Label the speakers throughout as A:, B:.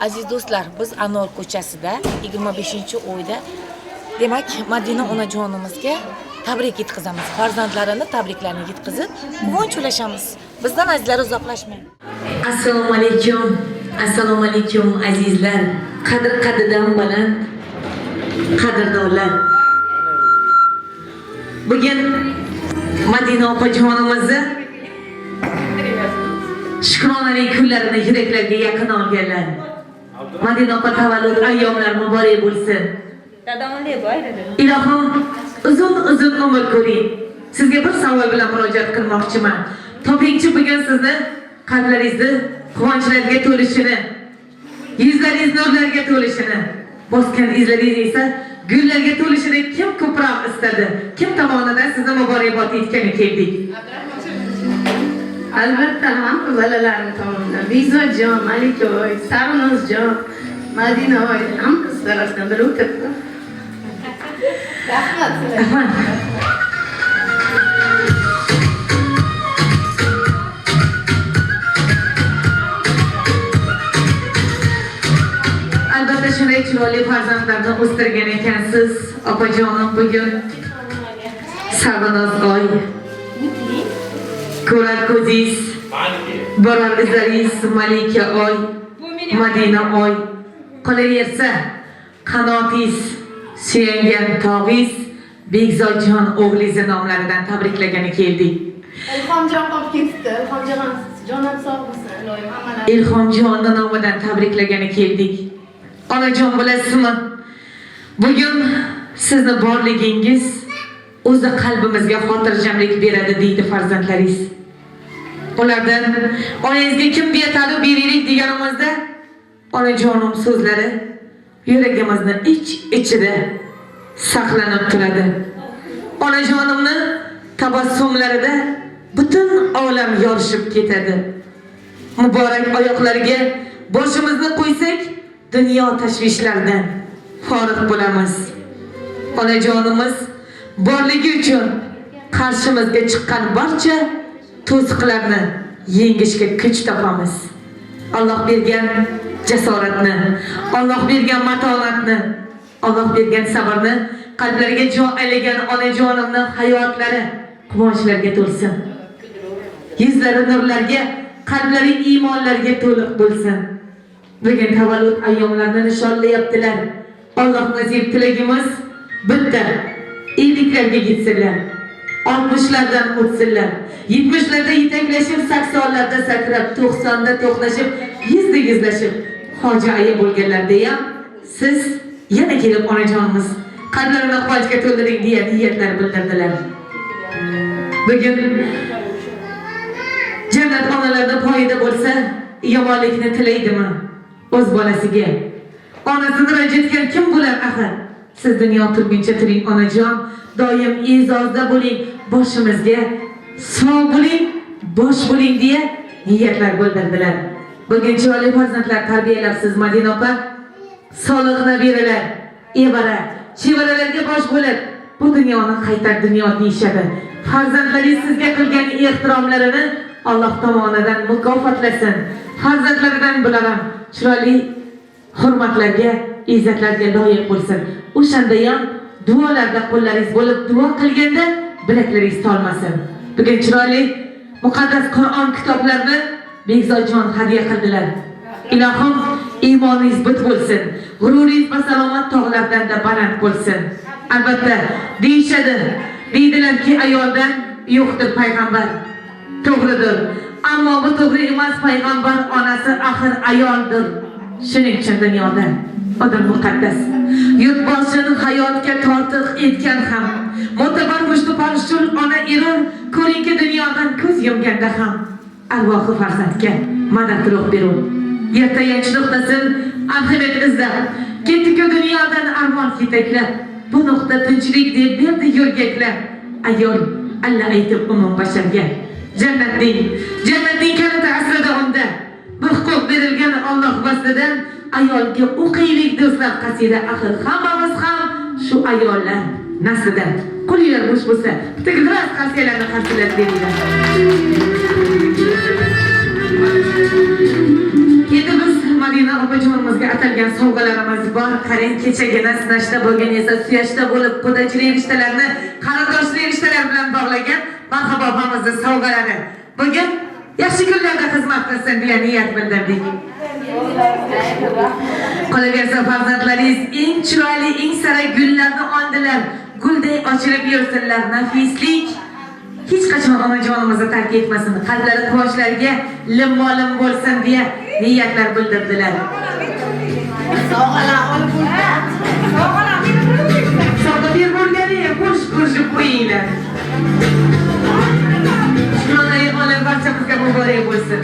A: Aziz do'stlar, biz Anor ko'chasida 25-oyda demak Madina onajonimizga tabrik yetkazamiz. Farzandlarini tabriklarini yetkazib, quvonch ulashamiz. Bizdan azizlar uzoqlashmaydi.
B: Assalomu alaykum. Assalomu alaykum azizlar. Qadr-qadridan baland qadrdonlar. Bugün Madina opajonimizni shukronalik kunlarini yuraklarga yaqin olganlar. Madina opa tavallud ayyomlar muborak bo'lsin. Ilohim uzun umr ko'ring. Sizga bir savol bilan murojaat qilmoqchiman. Topingchi bugun sizni qalblaringizni quvonchlarga to'lishini, yuzlaringiz nurlarga to'lishini, bosgan izlaringiz esa gullarga to'lishini kim ko'proq istadi? Kim tomonidan sizni muborakbod etgani keldik?
C: Albatta hamma bolalarni tomonidan. Bekzodjon, Malikoy, Sarnozjon, Madinoy hamma qiz tarafdan bir o'tirdi. Rahmat sizlarga.
B: Albatta shunday chiroyli farzandlarni o'stirgan ekansiz, opajonim. Bugun Sarvanoz oy, ko'rar ko'zingiz, borar izlaringiz Malika oy, Madina oy, qolaversa qanotingiz, suyangan tog'ingiz Bekzodjon o'g'lingiz nomlaridan tabriklagani keldik.
C: Ilhomjon qolib ketdi. Ilhomjon jonim sog' bo'lsin, iloyim hammalar.
B: Ilhomjonni nomidan tabriklagani keldik. Onajon bilasizmi? Bugun sizni borligingiz o'zi qalbimizga xotirjamlik beradi deydi farzandlaringiz. Ulardan onangizga kim buyatadi beraylik deganimizda onajonim so'zlari yuragimizni ichida saqlanib turadi. Onajonimni tabassumlarida butun olam yorishib ketadi. Muborak oyoqlarga boshimizni qo'ysak, dunyo tashvishlaridan forig' bo'lamiz. Onajonimiz borligi uchun qarshimizga chiqqan barcha to'siqlarni yengishga kuch topamiz. Alloh bergan jasoratni, Alloh bergan matonatni, Alloh bergan sabrni qalblariga jo aylagan onajonimni hayotlari quvonchlarga to'lsin. Yuzlari nurlarga, qalblari iymonlarga to'liq bo'lsin. Bugun tavallud ayyomlarini nishonlayaptilar. Alloh nasib tilagimiz bitta. 50larga yetsinlar. 60lardan o'tsinlar. 70larda yetaklashib, 80larda sakrab, 90da to'xtashib, 100da yuzlashib, hoji aya bo'lganlarda ham siz yana kelib onajonimiz qalblarini quvonchga to'ldiring deya niyatlar bildirdilar. Bugun jannat onalarda foyda bo'lsa, yomonlikni tilaydimi o'z bolasiga? Onasini rajatgan kim bo'lar axir? Siz dunyo turguncha turing onajon, doim e'zozda bo'ling, boshimizga sog' bo'ling, bosh bo'ling deya niyatlar bildirdilar. Bugun chiroyli farzandlar tarbiyalabsiz Madina opa. Soliq nabiralar, evara, chevaralarga bosh bo'lib, bu dunyoni qaytar dunyo deyishadi. Farzandlaringiz sizga qilgan ehtiromlarini Alloh tomonidan mukofotlasin. Farzandlaridan bilaram chiroyli hurmatlarga, izzatlarga loyiq bo'lsin. O'shanda ham duolarda qo'llaringiz bo'lib, duo qilganda bilaklaringiz tolmasin. Bugun chiroyli muqaddas Qur'on kitoblarini Bekzodjon hadya qildilar. Ilohim iymoningiz bit bo'lsin, g'ururingiz va salomat tog'lardan-da baland bo'lsin. Albatta deyishadi, deydilarki ayoldan yo'qdir payg'ambar. To'g'ridir. Ammo bu to'g'ri emas, payg'ambar onasi axir ayoldir. Shuning uchun dunyoda odam muqaddas. Yurtboshini hayotga tortiq etgan ham, mo'tabar mushtaparshul ona eri ko'rinki dunyodan ko'z yumganda ham arvohi farzandga madad ruh berur. Ertayanch nuqtasin ahiret izlab, ketdi-ku dunyodan armon yetaklab, bu nuqta tinchlik deb berdi yo'rgaklab. Ayol alla aytib umum basharga jannatning kaliti aslida unda. Bu huquq berilgan Alloh vasidan ayolga o'qiylik do'stlar qasida. Axir hammamiz ham shu ayollar naslidan. Qo'linglar bo'sh bo'lsa, bitta qasiyalarni qarsilab beringlar. Endi biz Madina opajonimizga atalgan sovg'alarimiz bor. Qarang, kechagina sinashda bo'lgan esa suyashda bo'lib, qudachilik rishtalarni qarindoshlik rishtalar bilan bog'lagan marhabo opamizning sovg'alari. Bugun yaxshi kunlarda xizmat qilsin deya niyat bildirdik. Qolaversa farzandlaringiz eng chiroyli, eng sara gullarni oldilar. Gulday ochilib yursinlar, nafislik hech qachon onajonimizni tark etmasin, qalblari quvonchlariga limmo-lim bo'lsin deya niyatlar bildirdilar. Sovg'a ber bo'lgani qo'shib qo'yinglar. Shukronali olam barchamizga muborak bo'lsin.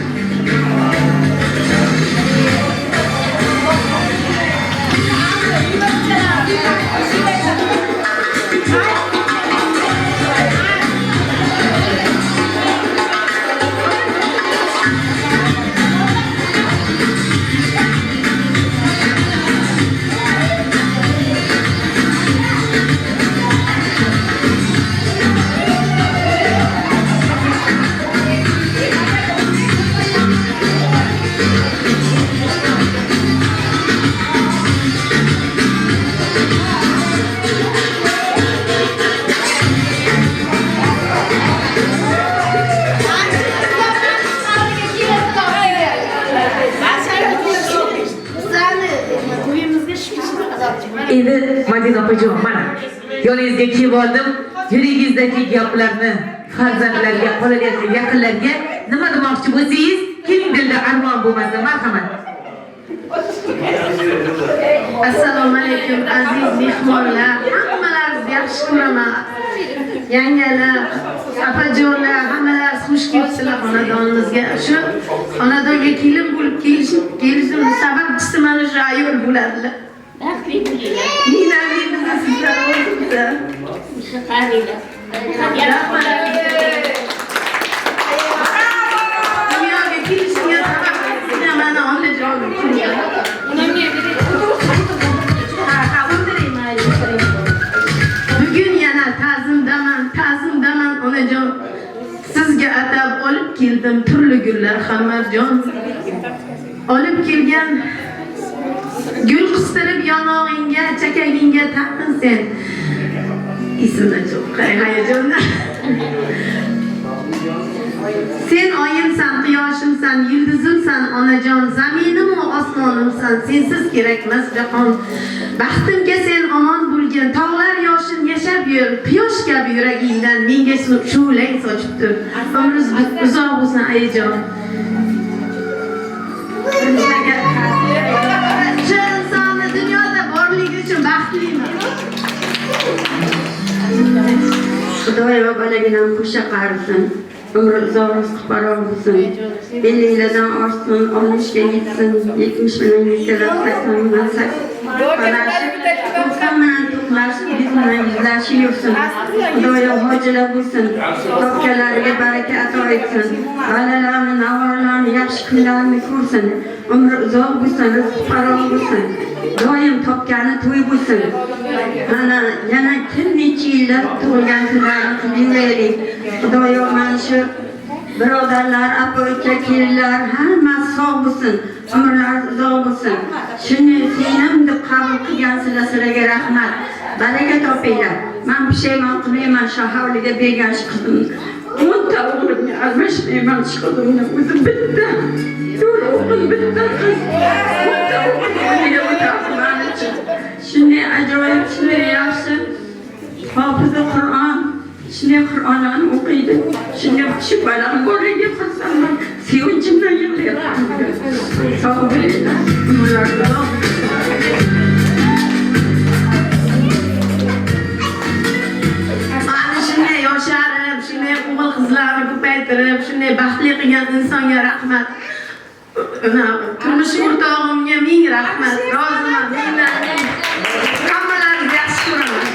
B: Endi Madina opajon, mana yoningizga kelib oldim. Yuringizdagi gaplarni farzandlarga, bolalarga, yaqinlarga nima demoqchi bo'lsangiz, keling dilda armon bo'lmasa, marhamat.
C: Assalomu alaykum aziz mehmonlar. Hammalaringizni yaxshi ko'raman. Yangalar, opajonlar, hammalari xush kelibsizlar xonadonimizga. Shu xonadonga kelin bo'lib kelishim sababchisi mana shu ayol bo'ladilar. Nina sizlar o'zingizlar. Dunyoga kelishga sabab mana onajonim. Bugun yana ta'zimdaman onajon. Sizga atab olib keldim turli gullar Xamarjon. Olib kelgan gul qistirib yonog'ingga, chakagingga taqin sen. Ismini cho'q, hayajonda. Sen oyimsan, quyoshimsan, yulduzimsan onajon, zaminim va osmonimsan, sensiz kerakmas jahon. Baxtimga sen omon bo'lgin, tog'lar yoshin yashab yur, quyosh kabi yuragingdan menga shu'lang sochib tur. Umringiz uzoq bo'lsin ayajon. Insonni dunyoda borligi uchun baxtliman.
D: Xudoyo balaginam qo'sha qarsin. Umri uzoq, rizqi barobar bo'lsin. 50 yildan oshsin, 60 ga yetsin, 70 bilan yetilib, 80 bilan 90 bilan to'qlashib, 100 bilan yuzlashib yursin. Xudoyo hojilar bo'lsin. Topganlariga baraka ato etsin. Balalarni, navaralarni yaxshi kunlarni ko'rsin. Umri uzoq bo'lsin, rizqi barobar bo'lsin. Doim topgani to'y bo'lsin. Mana yana necha yillar tug'ilgan kunlarni qilaylik. Xudoyo mana shu birodarlar, aka, kelinlar hammasi sog' bo'lsin, umrlari uzoq bo'lsin. Shuni senim deb qabul qilgansizlar, sizlarga rahmat. Baraka topinglar. Men pushaymon qilmayman shu havliga bergan shu qizimni. 10 ta o'g'limni almashmayman shu qizimni. O'zi bitta. To'rt o'g'il bitta qiz. 10 ta o'g'limni o'taqman. Shunday ajoyib, shunday yaxshi hofizi Qur'on, shunday Qur'onlarni o'qiydi. Shunday shu balam boriga xursandman. Sevinchimdan yig'layapman. Sog' bo'linglar.
C: Mana shunday yosharib, shunday o'g'il qizlarni ko'paytirib, shunday baxtli qilgan insonga rahmat. Turmush o'rtog'imga ming rahmat. Roziman. Hammalaringizni yaxshi ko'raman.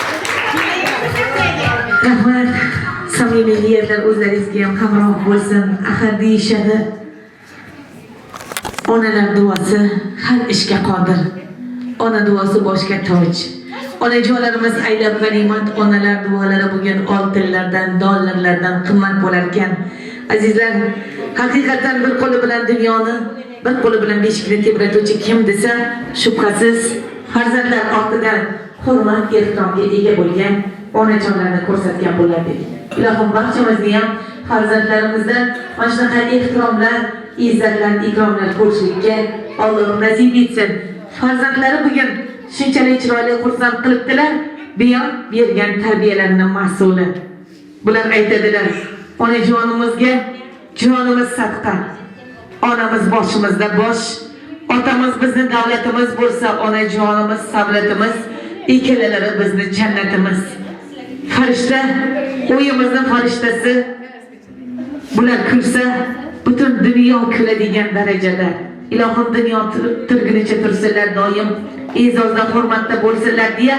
B: Rahmat. Samimiy niyatlar o'zlaringizga ham hamroh bo'lsin. Axir deyishadi, onalar duosi har ishga qodir. Ona duosi boshga toj. Onajonlarimiz aylab g'animat, onalar duolari bugun oltinlardan, dollarlardan qimmat bo'lar ekan. Azizlar, haqiqatan bir qo'li bilan dunyoni, bir qo'li bilan beshikni tebratuvchi kim desa, shubhasiz farzandlar ortidan hurmat, ehtiromga ega bo'lgan onajonlarni ko'rsatgan bo'lardik. Ilohim barchamizni ham farzandlarimizdan mana shunaqa ehtiromlar, izzatlar, ikromlar ko'rishlikka Alloh nasib etsin. Farzandlari bugun shunchalik chiroyli xursand qilibdilar, buyon bergan tarbiyalarining mas'uli. Bular aytadilar, onajonimizga jonimiz sadqa. Onamiz boshimizda bosh, otamiz bizni davlatimiz bo'lsa, onajonimiz savlatimiz, ikkalalari bizni jannatimiz. Farishta, uyimizning farishtasi. Bular kulsa, butun dunyo kuladigan darajada. Ilohim dunyo turgunicha tursalar, doim e'zozda, hurmatda bo'lsinlar deya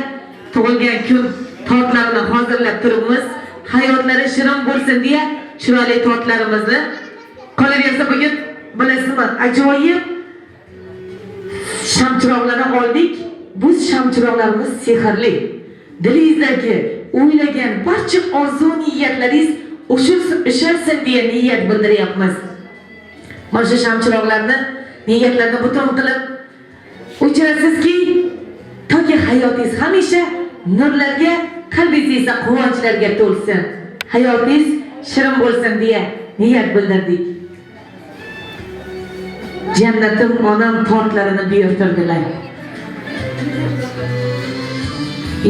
B: tug'ilgan kun tortlarini hozirlab turibmiz. Hayotlari shirin bo'lsin deya chiroyli tortlarimizni qolaversa bugun bilasizmi, ajoyib shamchiroqlarni oldik. Bu shamchiroqlarimiz sehrli. Dilingizdagi o'ylagan barcha orzu niyatlaringiz ushalsin deya niyat bildiryapmiz. Mana shu shamchiroqlarni niyatlarni butun qilib o'chirasizki, toki hayotingiz hamisha nurlarga, qalbingiz esa quvonchlarga to'lsin. Hayotingiz shirin bo'lsin deya niyat bildirdik. Jannatim onam tortlarini buyurtirdilar.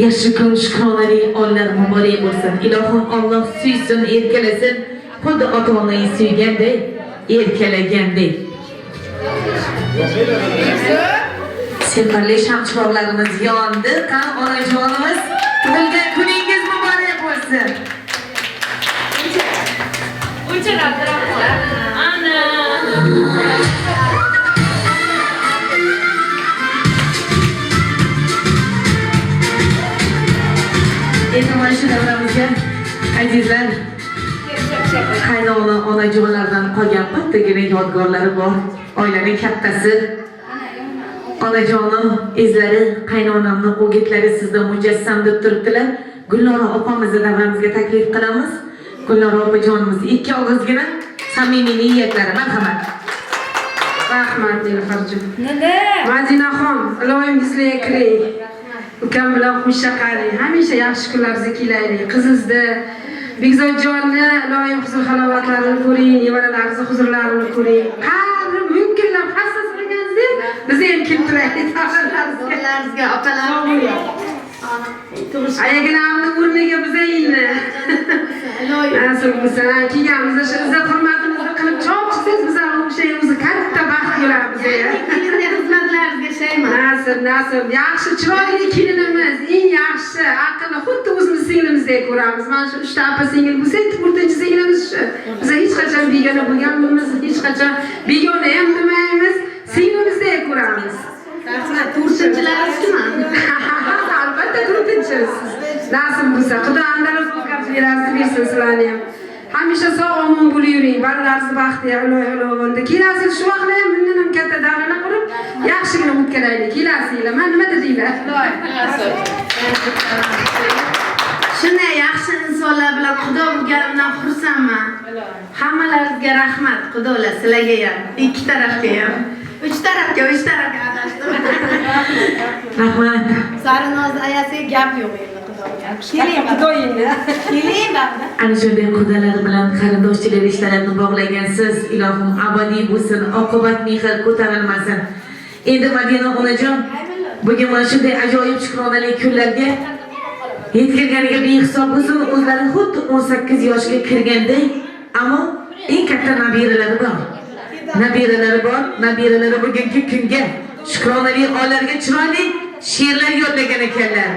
B: Yaxshi kun, shukronali onlar muborak bo'lsin. Ilohim Alloh suysin, erkalasin, xuddi ota-onangiz suyganday, erkalagandek. Sehrli shamchiroqlarimiz yondi. Qani onajonimiz, tug'ilgan kuningiz muborak bo'lsin. Endi mana shu davramizga azizlar, qaynona onajonlardan qolgan bittagina yodgorlari bor. Oilaning kattasi onajonim izlari, qaynonamning o'gitlari sizda mujassam deb turibdilar. Gulnora opamizni davramizga taklif qilamiz. Gulnora opajonimiz ikki og'izgina samimiy niyatlari, marhamat.
D: Rahmat Nilufardjon. Madinaxon, iloyim bizlarga kiring. Ukam bilan xushcha qaring. Hamisha yaxshi kunlarga kelaylik. Qizizni Begzodjonni iloyim huzur halovatlarini ko'ring, nevaralaringizni huzurlarini ko'ring. Qadri mumkinlar hassas qilganingiz biz ham keltiraylik taqdirlaringizga, opalarimga. Ayaginamni o'rniga bizayinni. Nasib bo'lsa, kelganimizda shu izzat hurmatimizni qilib chopchisangiz, bizlar o'shayimizni katta baxt ko'ramiz.
C: Xizmatlaringizga shayman.
D: Nasib, yaxshi chiroyli kelinimiz, eng yaxshi, aqlli, xuddi o'zimiz singlimizdek ko'ramiz. Mana shu 3 ta opa singil bo'lsa, 4-chi singlimiz shu. Biz hech qachon begona bo'lganmiz, hech qachon begona ham demaymiz, singlimizdek ko'ramiz.
C: Rahmat, 4-chilaringizmi?
D: Albatta 4-chisiz. Nasib bo'lsa, Xudo andalus bo'lib bersin sizlarni ham. Hamisha sog' omon bo'lib yuring, bolalaringiz baxtli, iloyonda. Kelasi shu vaqtda ham bundan katta davrani qurib, yaxshigina o'tkalaylik. Kelasi yil, men nima dedinglar?
C: Shunday yaxshi insonlar bilan Xudo bo'lganimdan xursandman. Hammalaringizga rahmat, Xudolar sizlarga ham, ikki tarafga ham. 3 tarafga adashdim.
B: Rahmat.
C: Sarinoz ayasiga gap yo'q endi. Keling, Xudoyingni. Keling banda.
B: Ana shunday qudalar bilan qarindoshchilik ishlarini bog'lagansiz, ilohim abadiy bo'lsin, oqibat mehr ko'tarilmasin. Endi Madina onajon, bugun mana shunday ajoyib shukronalik kunlarga yetkazganiga behisob bo'lsin, o'zlari xuddi 18 yoshga kirganday, ammo eng katta nabiralari bor. Nabiralari bugungi kunga shukronali oilalarga chiroyli she'rlar yodlagan ekanlar.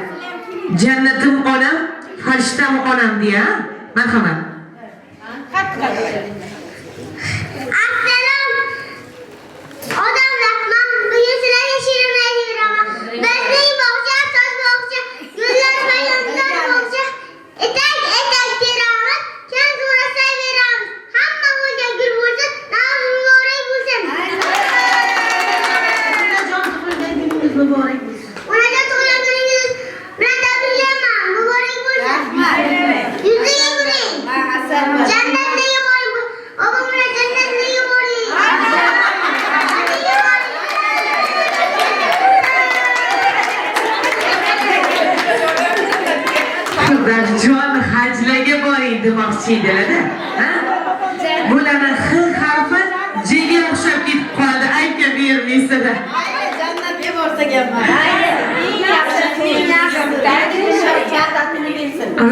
B: Jannatim onam, farishtam onam deya. Marhamat.
E: Assalom. Odamlar, men bugun sizlarga she'rim aytiraman. Bizning bog'cha, tosh bog'cha, gullar va yomg'ir bog'cha. Etak teramiz, kim so'rasa beramiz. Hamma o'lga gul bo'lsin, navro'z muborak bo'lsin.
C: Onajon tug'ilgan kuningiz muborak bo'lsin.
E: Onajon tug'ilgan kuningiz bilan tabriklayman. Muborak bo'lsin.
C: Rahmat.
E: Yuzingiz yuring.
C: Assalom.
E: Jannatdagi boy
B: Fırdaşjon hajlarga boring demoqchi edilar-da. Ha? Bularni H harfi J'ga o'xshab ketib qoldi. Aytgan bermaysizlar.
C: Jannatga borsa gap bor. Eng yaxshi.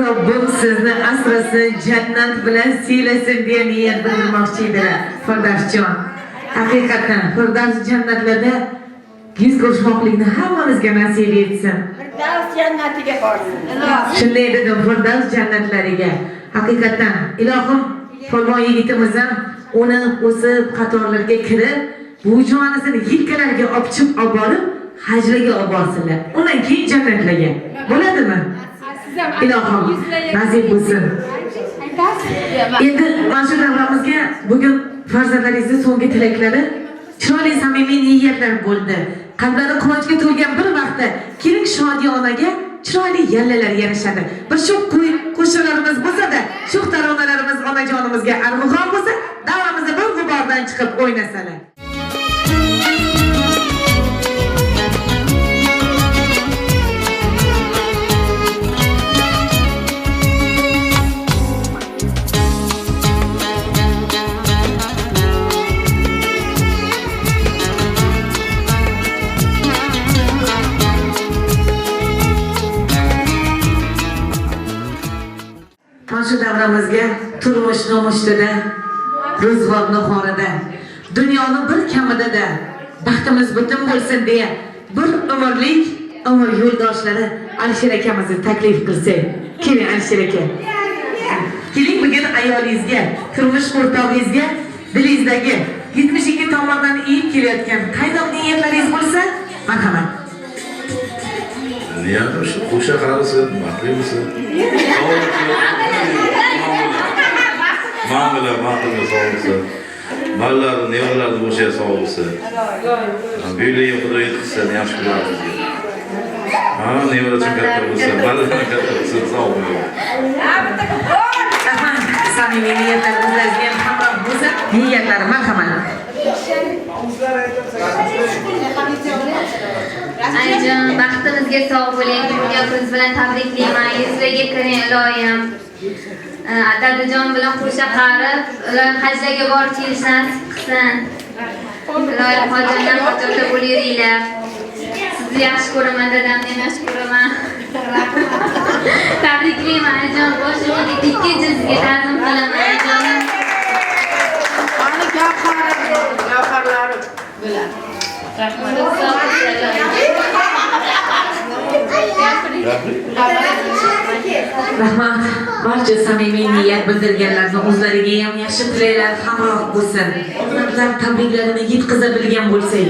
B: Robbim sizni asrasin, jannat bilan siylasin deya niyat bildirmoqchi edilar. Fırdaşjon. Haqiqatan Firdaus jannatlarda yuz ko'rishmoqlikni hammamizga nasib etsin.
C: Firdaus jannatiga borsin.
B: Shunday dedim, Firdaus jannatlariga. Haqiqatan ilohim polvon yigitimiz ham uni o'sib qatorlarga kirib, bu jonisini yelkalariga opchib olib borib, hajraga olib borsinlar. Undan keyin jannatlarga. Bo'ladimi? Ilohim nasib bo'lsin. Endi mana shu davramizga bugun farzandlaringizni so'nggi tilaklari, chiroyli samimiy niyatlar bo'ldi. Qalblari quvonchga to'lgan bir vaqtda keling Shodiya onaga chiroyli yallalar yarashadi. Bir shu qo'shiqlarimiz bo'lsa-da, shu taronalarimiz onajonimizga armug'on bo'lsa, davamizda bir g'ubordan chiqib o'ynasalar. Shu davramizga turmush nomushtida, ro'zg'or nahorida, dunyoni bir kamida-da baxtimiz butun bo'lsin deya bir umrlik umr yo'ldoshlari Alisher akamizni taklif qilsak. Keling Alisher aka. Keling bugun ayolingizga, turmush o'rtog'ingizga dilingizdagi 72 tomondan iyib kelayotgan qaydoq niyatlaringiz bo'lsa, marhamat.
F: Niyatim shu qo'sha qarabsiz, maqlimisin. Ma'mula sog' bo'lsin. Mallarni, nevalarni bo'shaya sog' bo'lsin. Buyliga xudo yetkazsin, yaxshi ko'ramiz. Ha, nevalar uchun katta bo'lsin, mallar katta bo'lsin, sog' bo'ling.
B: Samimiy niyatlaringizga ham hamroh bo'lsa, niyatlar marhamat.
G: Ayjon, baxtimizga sog' bo'ling. Dunyo ko'z bilan tabriklayman. Yuzlaga kiring iloyim. Dadajon bilan qo'sha qarib, ular hajlarga borib kelishni nasib qilsin. Iloyim hojatdan hojatda bo'laveringlar. Sizni yaxshi ko'raman, dadamni ham yaxshi ko'raman. Tabriklayman Ayjon, boshimga ikki jizga ta'zim qilaman Ayjonim.
C: Qani gavharlari bilan.
B: Rahmat, barcha samimiy niyat bildirganlarni o'zlariga ham yaxshi tilaklar hamroh bo'lsin. Ular tabriklarini yetkaza bilgan bo'lsak,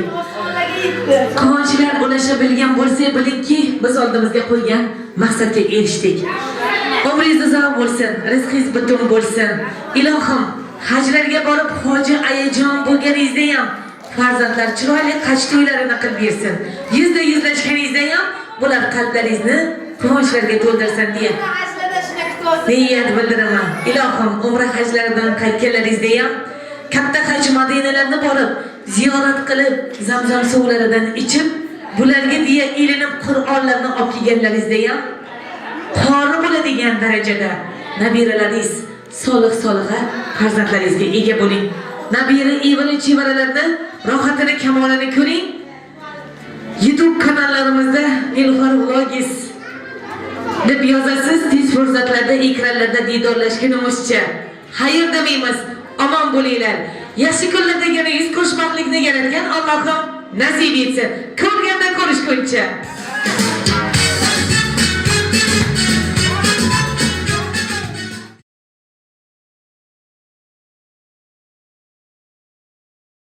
B: quvonchlar ulasha bilgan bo'lsak, bilingki, biz oldimizga qo'ygan maqsadga erishdik. Umringiz uzoq bo'lsin, rizqingiz butun bo'lsin. Ilohim, hajlarga borib hoji ayajon bo'lganingizda ham farzandlar chiroyli qach to'ylarini qilib bersin. Yuzda yuzlashganingizda ham bular qalblaringizni quvonchlarga to'ldirsin deya niyat bildiraman. Ilohim, umra hajlaridan qaytganlaringizda ham katta haj madinalarni borib ziyorat qilib, Zamzam suvlaridan ichib, bularga deya ilinib Qur'onlarni olib kelganlaringizda ham qori bo'ladigan darajada nabiralaringiz solih-soliha farzandlaringizga ega bo'ling. Nabira evali chevaralarni rohatini kamolini ko'ring. YouTube kanallarimizda Nilufar Vlogs deb yozasiz, tez fursatlarda ekranlarda diydorlashgunimizcha. Xayr demaymiz, omon bo'linglar. Yaxshi kunlarda yana yuz ko'rishmoqlikni yaratgan Allohim nasib etsin. Ko'rganda ko'rishguncha.